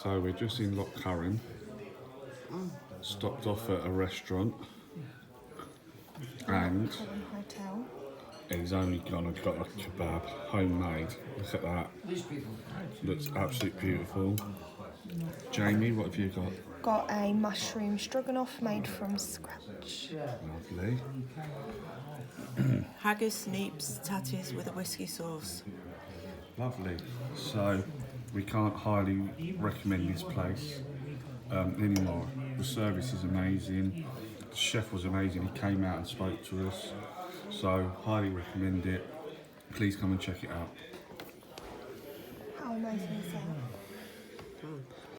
So we're just in Lochcarron, stopped off at a restaurant, and Lochcarron Hotel. he's only gone and got a kebab, homemade. Look at that. Looks absolutely beautiful. Jamie, what have you got? Got a mushroom stroganoff made from scratch. Lovely. Haggis, neeps, tatties with a whiskey sauce. Lovely. So we can't highly recommend this place anymore. The service is amazing. The chef was amazing. He came out and spoke to us. So highly recommend it. Please come and check it out. How amazing is that?